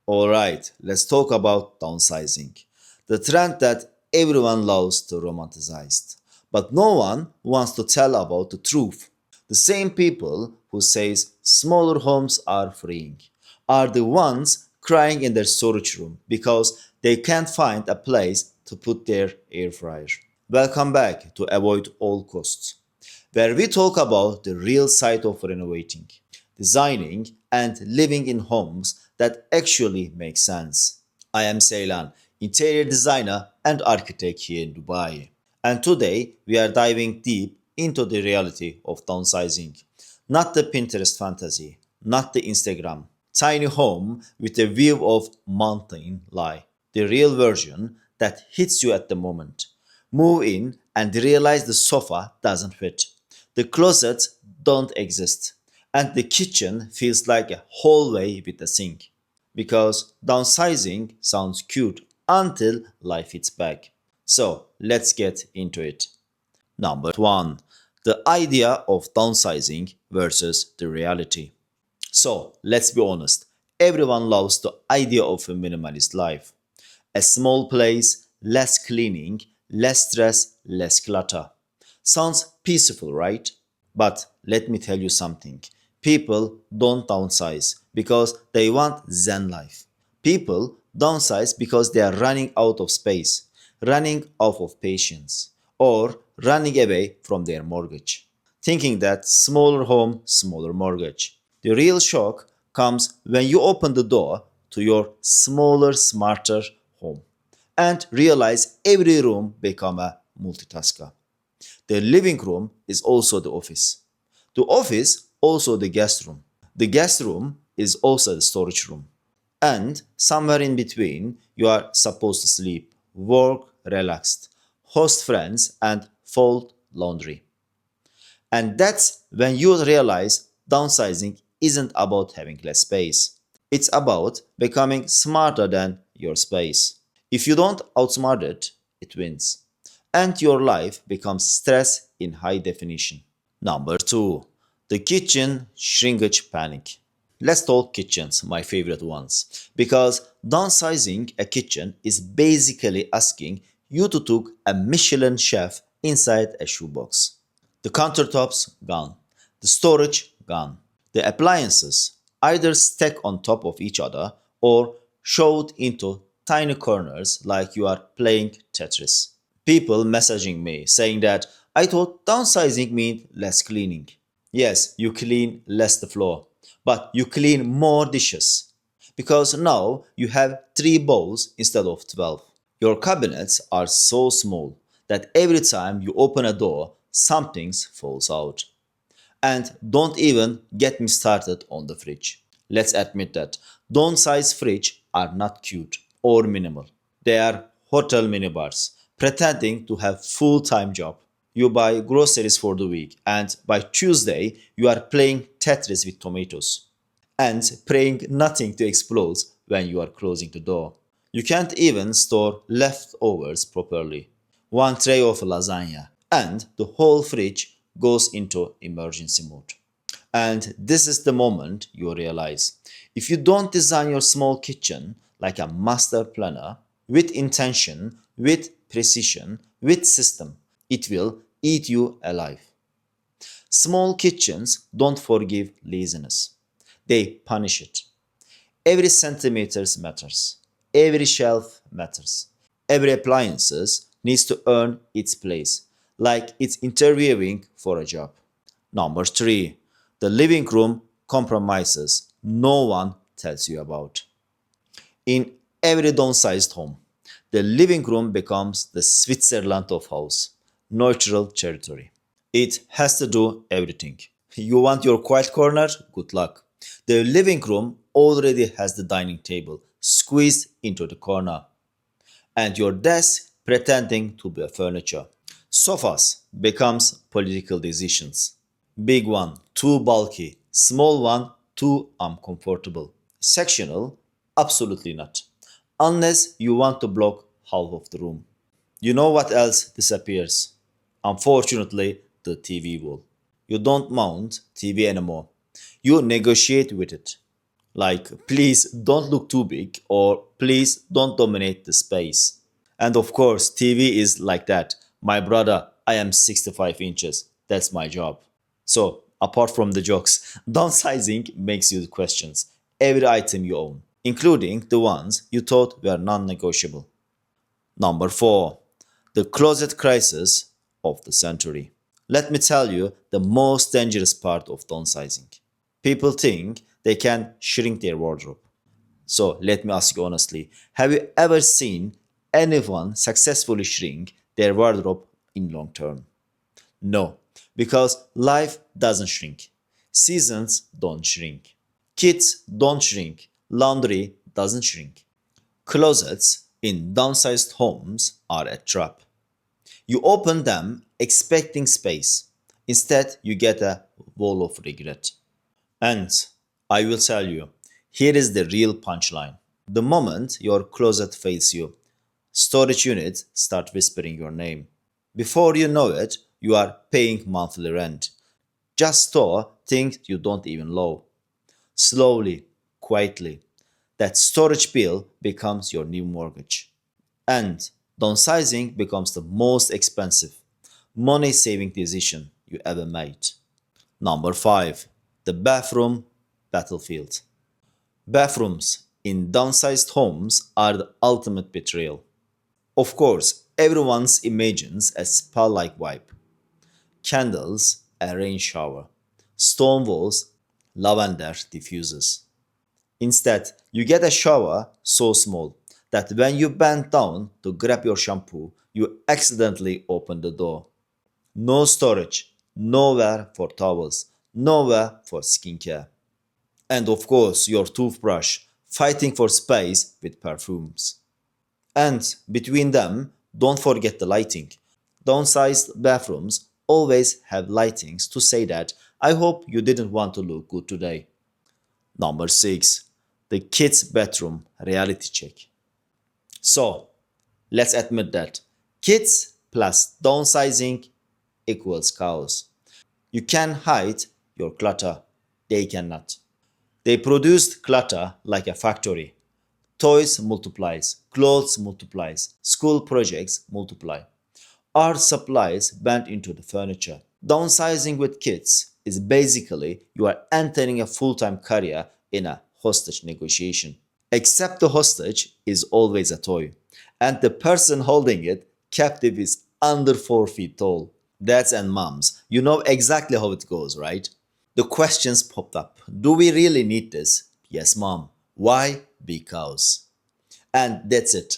Alright, let's talk about downsizing. The trend that everyone loves to romanticize. But no one wants to tell about the truth. The same people who says smaller homes are freeing are the ones crying in their storage room because they can't find a place to put their air fryer. Welcome back to Avoid All Costs, where we talk about the real side of renovating, designing, and living in homes that actually make sense. I am Ceylan, interior designer and architect here in Dubai. And today we are diving deep into the reality of downsizing. Not the Pinterest fantasy, not the Instagram tiny home with a view of mountain lie. The real version that hits you at the moment. Move in and realize the sofa doesn't fit. The closets don't exist. And the kitchen feels like a hallway with a sink. Because downsizing sounds cute until life hits back. So let's get into it. Number one, the idea of downsizing versus the reality. So let's be honest, everyone loves the idea of a minimalist life. A small place, less cleaning, less stress, less clutter. Sounds peaceful, right? But let me tell you something. People don't downsize because they want Zen life. People downsize because they are running out of space, running out of patience, or running away from their mortgage, thinking that smaller home, smaller mortgage. The real shock comes when you open the door to your smaller, smarter home and realize every room become a multitasker. The living room is also the office. The office also the guest room. The guest room is also the storage room. And somewhere in between, you are supposed to sleep, work relaxed, host friends, and fold laundry. And that's when you realize downsizing isn't about having less space. It's about becoming smarter than your space. If you don't outsmart it, it wins. And your life becomes stress in high definition. Number two, the kitchen shrinkage panic. Let's talk kitchens, my favorite ones. Because downsizing a kitchen is basically asking you to cook a Michelin chef inside a shoebox. The countertops gone, the storage gone, the appliances either stacked on top of each other or shoved into tiny corners like you are playing Tetris. People messaging me saying that I thought downsizing meant less cleaning. Yes, you clean less the floor, but you clean more dishes. Because now you have 3 bowls instead of 12. Your cabinets are so small that every time you open a door, something falls out. And don't even get me started on the fridge. Let's admit that downsize fridge are not cute or minimal. They are hotel minibars pretending to have full-time job. You buy groceries for the week and by Tuesday you are playing Tetris with tomatoes and praying nothing to explode when you are closing the door. You can't even store leftovers properly. One tray of lasagna and the whole fridge goes into emergency mode. And this is the moment you realize if you don't design your small kitchen like a master planner with intention, with precision, with system, it will eat you alive. Small kitchens don't forgive laziness. They punish it. Every centimeter matters. Every shelf matters. Every appliances needs to earn its place, like it's interviewing for a job. Number 3. The living room compromises no one tells you about. In every downsized home, the living room becomes the Switzerland of house, neutral territory. It has to do everything. You want your quiet corner? Good luck. The living room already has the dining table squeezed into the corner, and your desk pretending to be a furniture. Sofas becomes political decisions. Big one, too bulky. Small one, too uncomfortable. Sectional, absolutely not. Unless you want to block half of the room. You know what else disappears? Unfortunately, the TV wall. You don't mount TV anymore. You negotiate with it. Like, please don't look too big or please don't dominate the space. And of course, TV is like that. My brother, I am 65 inches. That's my job. So, apart from the jokes, downsizing makes you questions every item you own, including the ones you thought were non negotiable. Number 4. The closet crisis of the century. Let me tell you the most dangerous part of downsizing. People think they can shrink their wardrobe. So let me ask you honestly, have you ever seen anyone successfully shrink their wardrobe in long term? No, because life doesn't shrink. Seasons don't shrink. Kids don't shrink. Laundry doesn't shrink. Closets in downsized homes are a trap. You open them expecting space. Instead, you get a wall of regret. And I will tell you, here is the real punchline. The moment your closet fails you, storage units start whispering your name. Before you know it, you are paying monthly rent. Just store things you don't even love. Slowly, quietly, that storage bill becomes your new mortgage. And downsizing becomes the most expensive, money saving decision you ever made. Number 5. The bathroom battlefield. Bathrooms in downsized homes are the ultimate betrayal. Of course, everyone imagines a spa like vibe. Candles, a rain shower, stone walls, lavender diffusers. Instead, you get a shower so small that when you bend down to grab your shampoo, you accidentally open the door. No storage, nowhere for towels, nowhere for skincare. And of course, your toothbrush fighting for space with perfumes. And between them, don't forget the lighting. Downsized bathrooms always have lightings to say that I hope you didn't want to look good today. Number 6. The kids' bedroom reality check. So, let's admit that kids plus downsizing equals chaos. You can hide your clutter, they cannot. They produced clutter like a factory. Toys multiplies, clothes multiplies, school projects multiply. Art supplies bend into the furniture. Downsizing with kids is basically you are entering a full-time career in a hostage negotiation. Except the hostage is always a toy, and the person holding it captive is under 4 feet tall. Dads and moms, you know exactly how it goes, right? The questions popped up. Do we really need this? Yes, mom. Why? Because. And that's it.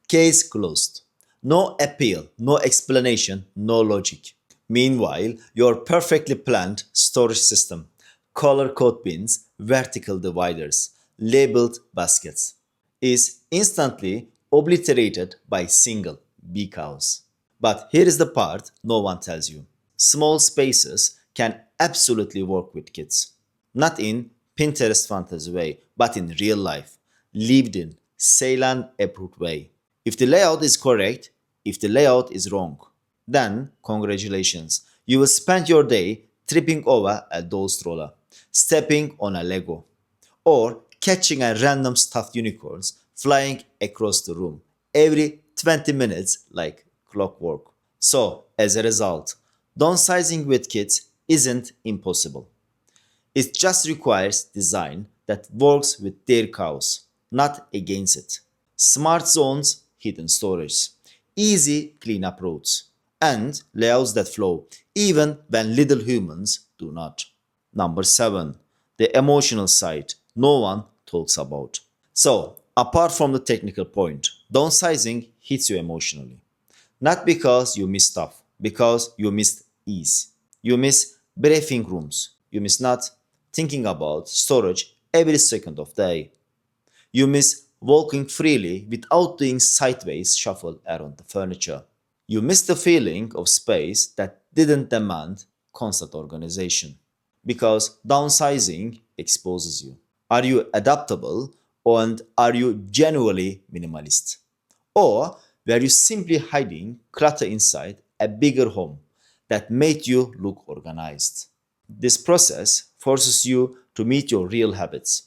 Case closed. No appeal, no explanation, no logic. Meanwhile, your perfectly planned storage system, color code bins, vertical dividers, labeled baskets, is instantly obliterated by single because. But here is the part no one tells you. Small spaces can absolutely work with kids. Not in Pinterest fantasy way, but in real life, lived in, Ceylan approved way. If the layout is correct, if the layout is wrong, then congratulations. You will spend your day tripping over a doll stroller, stepping on a Lego, or catching a random stuffed unicorns flying across the room every 20 minutes like clockwork. So, as a result, downsizing with kids isn't impossible. It just requires design that works with their chaos, not against it. Smart zones, hidden storage, easy cleanup routes, and layouts that flow even when little humans do not. Number 7. The emotional side no one talks about. So, apart from the technical point, downsizing hits you emotionally. Not because you miss stuff, because you miss ease. You miss briefing rooms. You miss not thinking about storage every second of the day. You miss walking freely without doing sideways shuffle around the furniture. You miss the feeling of space that didn't demand constant organization. Because downsizing exposes you. Are you adaptable and are you genuinely minimalist? Or were you simply hiding clutter inside a bigger home that made you look organized? This process forces you to meet your real habits.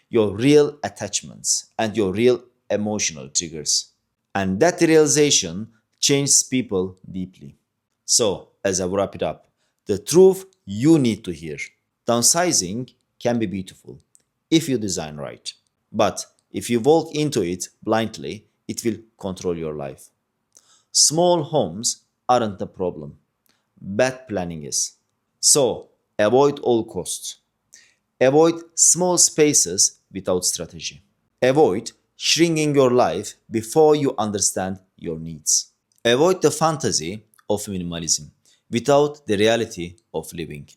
your real attachments, and your real emotional triggers. And that realization changes people deeply. So, as I wrap it up, the truth you need to hear: downsizing can be beautiful if you design right. But if you walk into it blindly, it will control your life. Small homes aren't the problem, bad planning is. So, avoid all costs. Avoid small spaces without strategy. Avoid shrinking your life before you understand your needs. Avoid the fantasy of minimalism without the reality of living.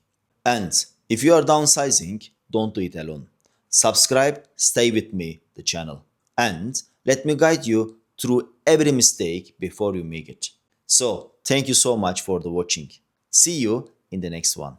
And if you are downsizing, don't do it alone. Subscribe, stay with me, the channel. And let me guide you through every mistake before you make it. So, thank you so much for the watching. See you in the next one.